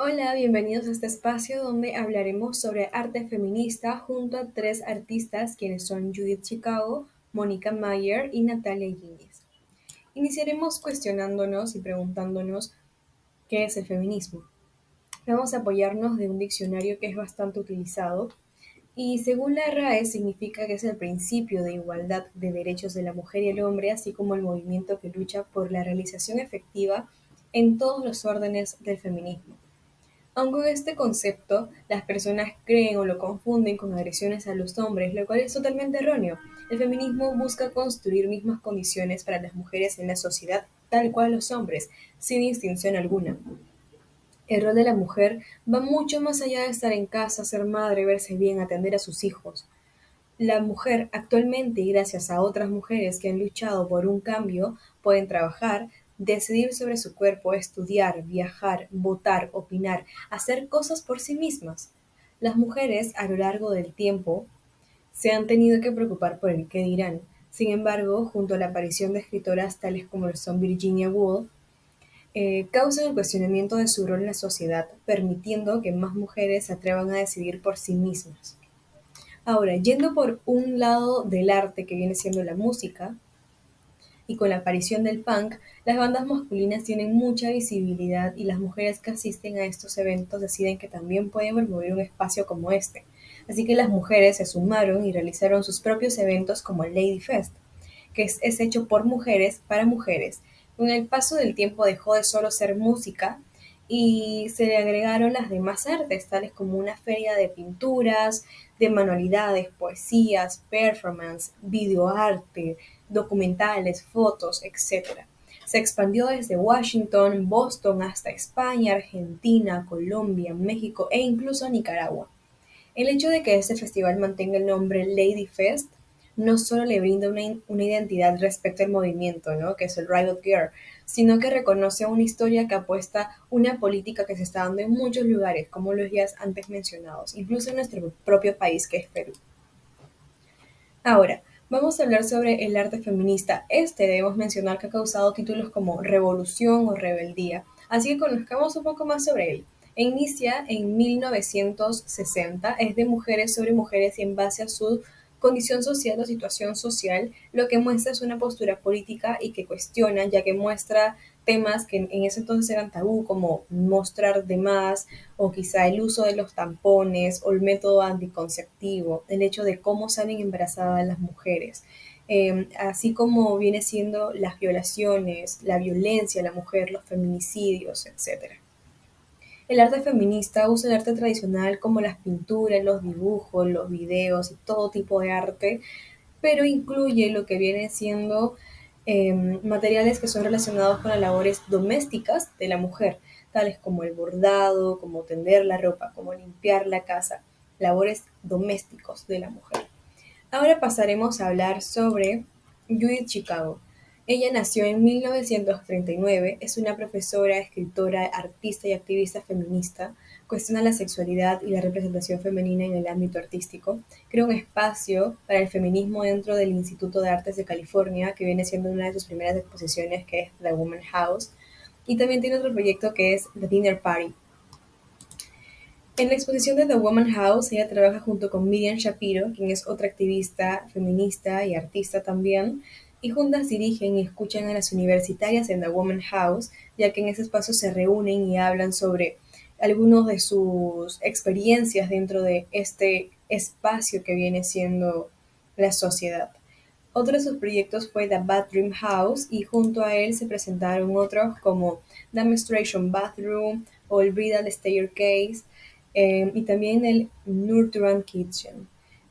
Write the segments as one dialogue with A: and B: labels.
A: Hola, bienvenidos a este espacio donde hablaremos sobre arte feminista junto a tres artistas quienes son Judith Chicago, Mónica Mayer y Natalia Yáñez. Iniciaremos cuestionándonos y preguntándonos qué es el feminismo. Vamos a apoyarnos de un diccionario que es bastante utilizado y según la RAE significa que es el principio de igualdad de derechos de la mujer y el hombre, así como el movimiento que lucha por la realización efectiva en todos los órdenes del feminismo. Aunque en este concepto las personas creen o lo confunden con agresiones a los hombres, lo cual es totalmente erróneo. El feminismo busca construir mismas condiciones para las mujeres en la sociedad, tal cual los hombres, sin distinción alguna. El rol de la mujer va mucho más allá de estar en casa, ser madre, verse bien, atender a sus hijos. La mujer actualmente, y gracias a otras mujeres que han luchado por un cambio, pueden trabajar, decidir sobre su cuerpo, estudiar, viajar, votar, opinar, hacer cosas por sí mismas. Las mujeres, a lo largo del tiempo, se han tenido que preocupar por el qué dirán. Sin embargo, junto a la aparición de escritoras tales como lo son Virginia Woolf, causan el cuestionamiento de su rol en la sociedad, permitiendo que más mujeres se atrevan a decidir por sí mismas. Ahora, yendo por un lado del arte que viene siendo la música, y con la aparición del punk, las bandas masculinas tienen mucha visibilidad y las mujeres que asisten a estos eventos deciden que también pueden promover un espacio como este. Así que las mujeres se sumaron y realizaron sus propios eventos como el Lady Fest, que es hecho por mujeres para mujeres. Con el paso del tiempo dejó de solo ser música y se le agregaron las demás artes, tales como una feria de pinturas, de manualidades, poesías, performance, videoarte, documentales, fotos, etc. Se expandió desde Washington, Boston hasta España, Argentina, Colombia, México e incluso Nicaragua. El hecho de que este festival mantenga el nombre Lady Fest no solo le brinda una identidad respecto al movimiento, ¿no? Que es el Riot Girl, sino que reconoce una historia que apuesta una política que se está dando en muchos lugares, como los ya antes mencionados, incluso en nuestro propio país que es Perú. Ahora, vamos a hablar sobre el arte feminista. Este debemos mencionar que ha causado títulos como revolución o rebeldía, así que conozcamos un poco más sobre él. Inicia en 1960, es de mujeres sobre mujeres y en base a su condición social o situación social, lo que muestra es una postura política y que cuestiona, ya que muestra temas que en ese entonces eran tabú, como mostrar de más, o quizá el uso de los tampones, o el método anticonceptivo, el hecho de cómo salen embarazadas las mujeres, así como viene siendo las violaciones, la violencia a la mujer, los feminicidios, etcétera. El arte feminista usa el arte tradicional como las pinturas, los dibujos, los videos y todo tipo de arte, pero incluye lo que viene siendo materiales que son relacionados con las labores domésticas de la mujer, tales como el bordado, como tender la ropa, como limpiar la casa, labores domésticos de la mujer. Ahora pasaremos a hablar sobre Judith Chicago. Ella nació en 1939, es una profesora, escritora, artista y activista feminista, cuestiona la sexualidad y la representación femenina en el ámbito artístico, crea un espacio para el feminismo dentro del Instituto de Artes de California, que viene siendo una de sus primeras exposiciones, que es The Woman House, y también tiene otro proyecto que es The Dinner Party. En la exposición de The Woman House, ella trabaja junto con Miriam Shapiro, quien es otra activista feminista y artista también, y juntas dirigen y escuchan a las universitarias en The Woman House, ya que en ese espacio se reúnen y hablan sobre algunas de sus experiencias dentro de este espacio que viene siendo la sociedad. Otro de sus proyectos fue The Bathroom House y junto a él se presentaron otros como The Menstruation Bathroom o el Bridal Staircase, y también el Nurturing Kitchen.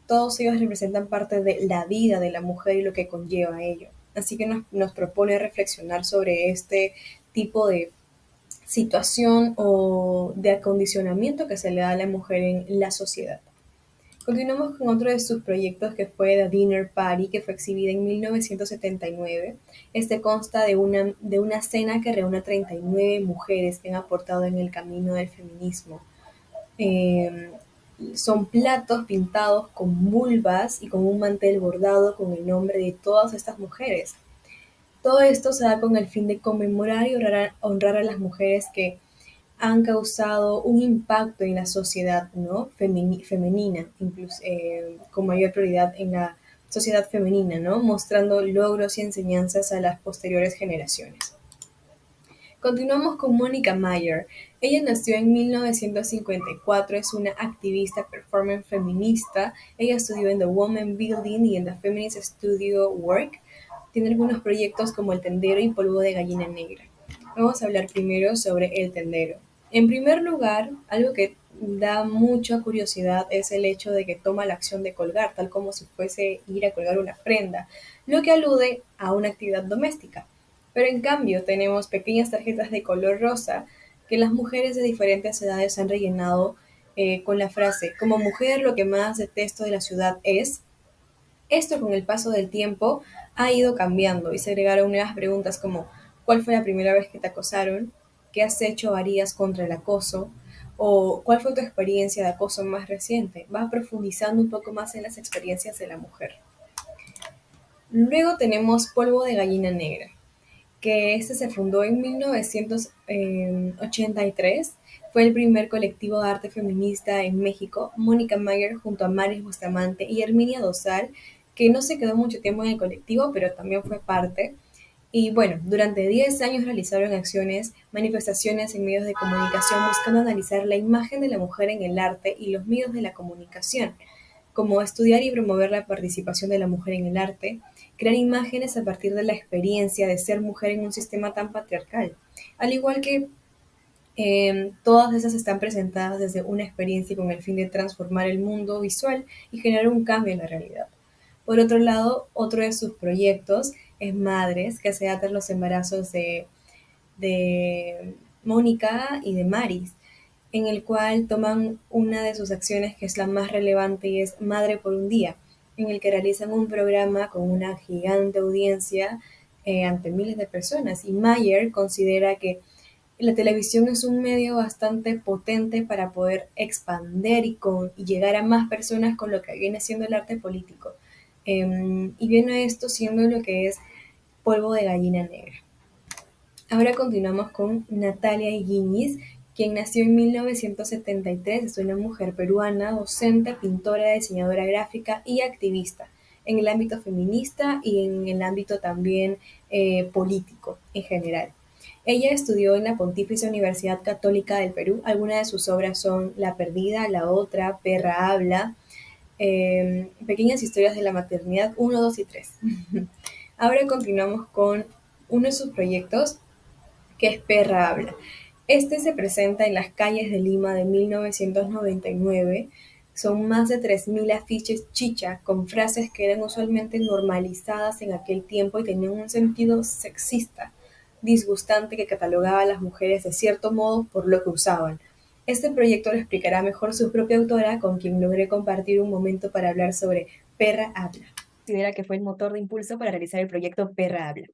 A: Todos ellos representan parte de la vida de la mujer y lo que conlleva a ello. Así que nos propone reflexionar sobre este tipo de situación o de acondicionamiento que se le da a la mujer en la sociedad. Continuamos con otro de sus proyectos que fue The Dinner Party, que fue exhibida en 1979. Este consta de una cena que reúne a 39 mujeres que han aportado en el camino del feminismo. Eh, Son platos pintados con vulvas y con un mantel bordado con el nombre de todas estas mujeres. Todo esto se da con el fin de conmemorar y honrar a las mujeres que han causado un impacto en la sociedad, ¿no? Femenina, incluso, con mayor prioridad en la sociedad femenina, ¿no? Mostrando logros y enseñanzas a las posteriores generaciones. Continuamos con Mónica Mayer. Ella nació en 1954, es una activista performer feminista. Ella estudió en The Woman Building y en The Feminist Studio Work. Tiene algunos proyectos como El Tendero y Polvo de Gallina Negra. Vamos a hablar primero sobre El Tendero. En primer lugar, algo que da mucha curiosidad es el hecho de que toma la acción de colgar, tal como si fuese ir a colgar una prenda, lo que alude a una actividad doméstica. Pero en cambio tenemos pequeñas tarjetas de color rosa que las mujeres de diferentes edades han rellenado con la frase, como mujer lo que más detesto de la ciudad es. Esto con el paso del tiempo ha ido cambiando y se agregaron nuevas preguntas como ¿cuál fue la primera vez que te acosaron? ¿Qué has hecho o harías contra el acoso? ¿O cuál fue tu experiencia de acoso más reciente? Va profundizando un poco más en las experiencias de la mujer. Luego tenemos Polvo de Gallina Negra, que este se fundó en 1983. Fue el primer colectivo de arte feminista en México. Mónica Mayer junto a Maris Bustamante y Herminia Dosal, que no se quedó mucho tiempo en el colectivo, pero también fue parte. Y bueno, durante 10 años realizaron acciones, manifestaciones en medios de comunicación buscando analizar la imagen de la mujer en el arte y los medios de la comunicación, como estudiar y promover la participación de la mujer en el arte, crear imágenes a partir de la experiencia de ser mujer en un sistema tan patriarcal, al igual que todas esas están presentadas desde una experiencia con el fin de transformar el mundo visual y generar un cambio en la realidad. Por otro lado, otro de sus proyectos es Madres, que se da tras los embarazos de Mónica y de Maris, en el cual toman una de sus acciones que es la más relevante y es Madre por un Día, en el que realizan un programa con una gigante audiencia ante miles de personas. Y Mayer considera que la televisión es un medio bastante potente para poder expander y llegar a más personas con lo que viene siendo el arte político. Y viene esto siendo lo que es Polvo de Gallina Negra. Ahora continuamos con Natalia Higuíñez, quien nació en 1973, es una mujer peruana, docente, pintora, diseñadora gráfica y activista en el ámbito feminista y en el ámbito también político en general. Ella estudió en la Pontificia Universidad Católica del Perú. Algunas de sus obras son La Perdida, La Otra, Perra Habla, Pequeñas Historias de la Maternidad 1, 2 y 3. Ahora continuamos con uno de sus proyectos, que es Perra Habla. Este se presenta en las calles de Lima de 1999. Son más de 3.000 afiches chicha con frases que eran usualmente normalizadas en aquel tiempo y tenían un sentido sexista, disgustante, que catalogaba a las mujeres de cierto modo por lo que usaban. Este proyecto lo explicará mejor su propia autora, con quien logré compartir un momento para hablar sobre Perra Habla. Considera que fue el motor de impulso para realizar el proyecto Perra Habla.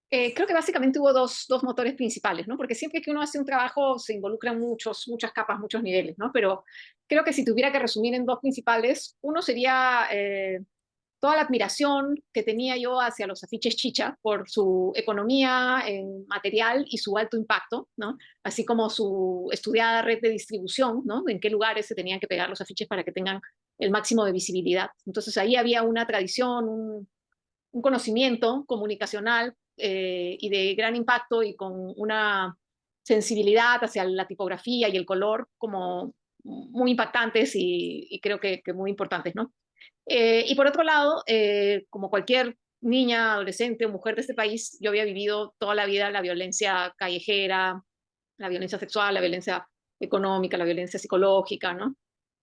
B: Creo que básicamente hubo dos motores principales, ¿no? Porque siempre que uno hace un trabajo se involucran muchas capas, muchos niveles, ¿no? Pero creo que si tuviera que resumir en dos principales, uno sería toda la admiración que tenía yo hacia los afiches chicha por su economía en material y su alto impacto, ¿no? Así como su estudiada red de distribución, ¿no? En qué lugares se tenían que pegar los afiches para que tengan el máximo de visibilidad. Entonces ahí había una tradición, un conocimiento comunicacional y de gran impacto y con una sensibilidad hacia la tipografía y el color como muy impactantes y creo que muy importantes, ¿no? Y por otro lado, como cualquier niña, adolescente o mujer de este país, yo había vivido toda la vida la violencia callejera, la violencia sexual, la violencia económica, la violencia psicológica, ¿no?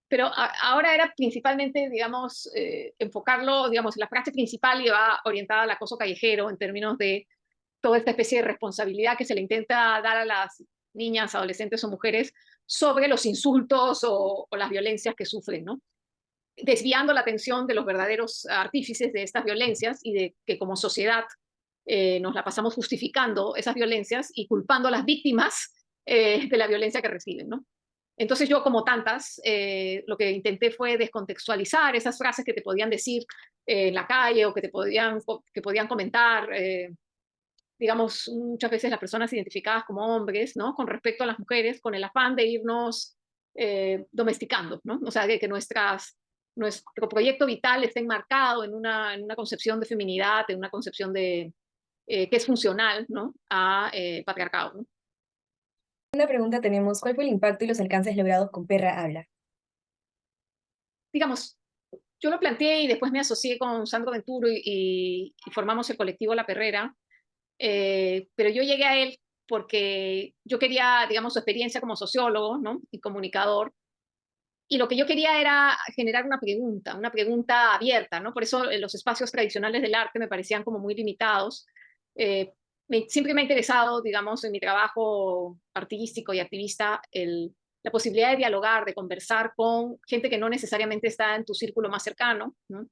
B: Pero ahora era principalmente, digamos, enfocarlo, digamos, la frase principal iba orientada al acoso callejero en términos de toda esta especie de responsabilidad que se le intenta dar a las niñas, adolescentes o mujeres sobre los insultos o las violencias que sufren, ¿no? Desviando la atención de los verdaderos artífices de estas violencias y de que como sociedad nos la pasamos justificando esas violencias y culpando a las víctimas de la violencia que reciben, ¿no? Entonces yo, como tantas, lo que intenté fue descontextualizar esas frases que te podían decir en la calle o que podían comentar digamos, muchas veces las personas identificadas como hombres, ¿no? Con respecto a las mujeres, con el afán de irnos domesticando, ¿no? O sea, de que nuestro proyecto vital esté enmarcado en una concepción de feminidad, en una concepción de que es funcional, ¿no? A patriarcado, ¿no?
A: Una pregunta tenemos, ¿cuál fue el impacto y los alcances logrados con Perra Habla?
B: Digamos, yo lo planteé y después me asocié con Sandro Venturo y formamos el colectivo La Perrera, pero yo llegué a él porque yo quería, digamos, su experiencia como sociólogo, ¿no? Y comunicador, y lo que yo quería era generar una pregunta abierta, ¿no? Por eso los espacios tradicionales del arte me parecían como muy limitados. Eh, Siempre me ha interesado, digamos, en mi trabajo artístico y activista, la posibilidad de dialogar, de conversar con gente que no necesariamente está en tu círculo más cercano, ¿no?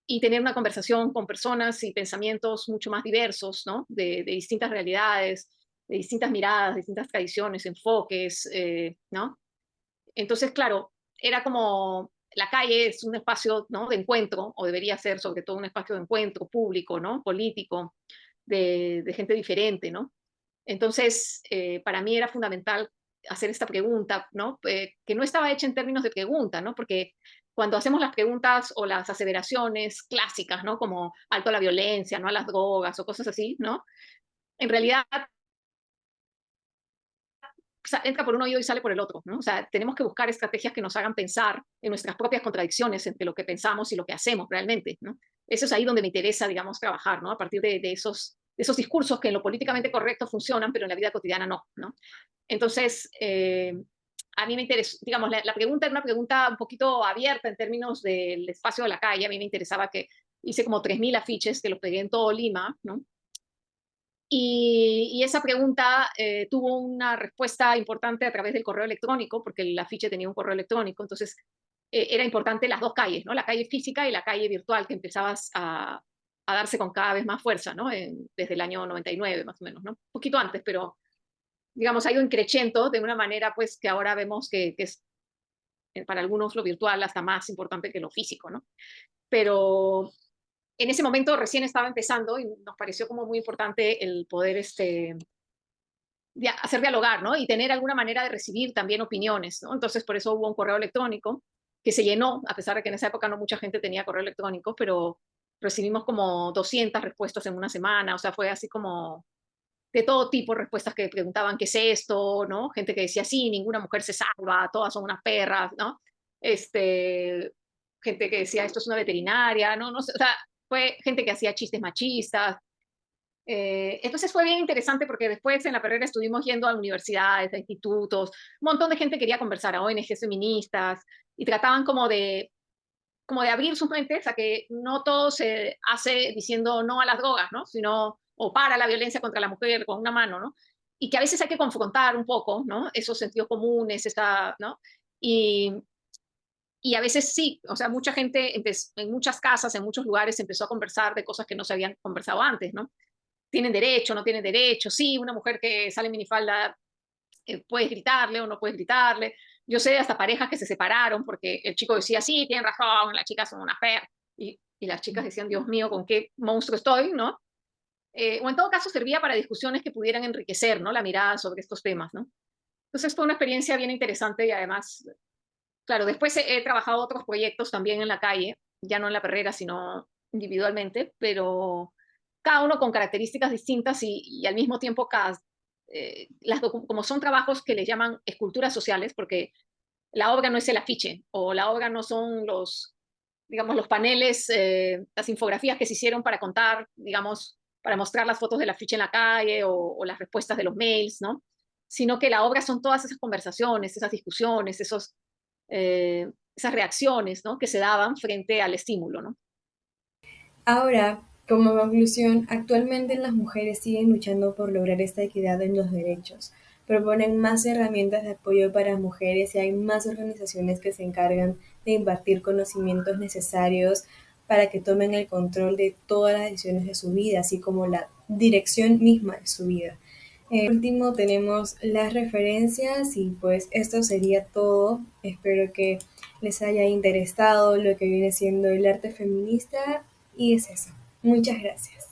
B: Y tener una conversación con personas y pensamientos mucho más diversos, ¿no? De distintas realidades, de distintas miradas, distintas tradiciones, enfoques, ¿no? Entonces, claro, era como la calle es un espacio, ¿no? De encuentro, o debería ser sobre todo un espacio de encuentro público, ¿no? Político, de gente diferente, ¿no? Entonces, para mí era fundamental hacer esta pregunta, ¿no? Que no estaba hecha en términos de pregunta, ¿no? Porque cuando hacemos las preguntas o las aseveraciones clásicas, ¿no? Como alto a la violencia, no a las drogas o cosas así, ¿no? En realidad entra por un oído y sale por el otro, ¿no? O sea, tenemos que buscar estrategias que nos hagan pensar en nuestras propias contradicciones entre lo que pensamos y lo que hacemos realmente, ¿no? Eso es ahí donde me interesa, digamos, trabajar, ¿no? A partir de esos discursos que en lo políticamente correcto funcionan, pero en la vida cotidiana no, ¿no? Entonces, a mí me interesa, digamos, la pregunta era una pregunta un poquito abierta en términos del espacio de la calle. A mí me interesaba que hice como 3.000 afiches que los pegué en todo Lima, ¿no? Y esa pregunta tuvo una respuesta importante a través del correo electrónico, porque el afiche tenía un correo electrónico, entonces era importante las dos calles, ¿no? La calle física y la calle virtual, que empezabas a darse con cada vez más fuerza, ¿no? Desde el año 99, más o menos, ¿no? Un poquito antes, pero digamos, ha ido increciendo de una manera, pues, que ahora vemos que es para algunos lo virtual hasta más importante que lo físico, ¿no? Pero en ese momento recién estaba empezando y nos pareció como muy importante el poder hacer dialogar, ¿no? Y tener alguna manera de recibir también opiniones, ¿no? Entonces, por eso hubo un correo electrónico que se llenó, a pesar de que en esa época no mucha gente tenía correo electrónico, pero recibimos como 200 respuestas en una semana, o sea, fue así como de todo tipo, respuestas que preguntaban qué es esto, ¿no? Gente que decía, sí, ninguna mujer se salva, todas son unas perras, ¿no? Este, gente que decía, esto es una veterinaria, ¿no? No sé, o sea, fue gente que hacía chistes machistas, entonces fue bien interesante porque después en la carrera estuvimos yendo a universidades, a institutos, un montón de gente quería conversar, a ONGs feministas, y trataban como de abrir sus mentes a que no todo se hace diciendo no a las drogas, ¿no? Sino, o para la violencia contra la mujer con una mano, ¿no? Y que a veces hay que confrontar un poco, ¿no? Esos sentidos comunes, ¿no? Y, y a veces sí, o sea, mucha gente en muchas casas, en muchos lugares empezó a conversar de cosas que no se habían conversado antes, ¿no? Tienen derecho, no tienen derecho, sí, una mujer que sale en minifalda, puedes gritarle o no puedes gritarle. Yo sé hasta parejas que se separaron porque el chico decía, sí, tienen razón, las chicas son una fer, y las chicas decían, Dios mío, ¿con qué monstruo estoy? ¿No? O en todo caso servía para discusiones que pudieran enriquecer, ¿no? La mirada sobre estos temas, ¿no? Entonces fue una experiencia bien interesante y además, claro, después he trabajado otros proyectos también en la calle, ya no en la perrera, sino individualmente, pero cada uno con características distintas y al mismo tiempo como son trabajos que les llaman esculturas sociales, porque la obra no es el afiche o la obra no son digamos, los paneles, las infografías que se hicieron para contar, digamos, para mostrar las fotos del afiche en la calle o las respuestas de los mails, ¿no? Sino que la obra son todas esas conversaciones, esas discusiones, esas reacciones, ¿no? Que se daban frente al estímulo, ¿no?
A: Ahora, como conclusión, actualmente las mujeres siguen luchando por lograr esta equidad en los derechos. Proponen más herramientas de apoyo para mujeres y hay más organizaciones que se encargan de impartir conocimientos necesarios para que tomen el control de todas las decisiones de su vida, así como la dirección misma de su vida. Por último, tenemos las referencias y pues esto sería todo. Espero que les haya interesado lo que viene siendo el arte feminista y es eso. Muchas gracias.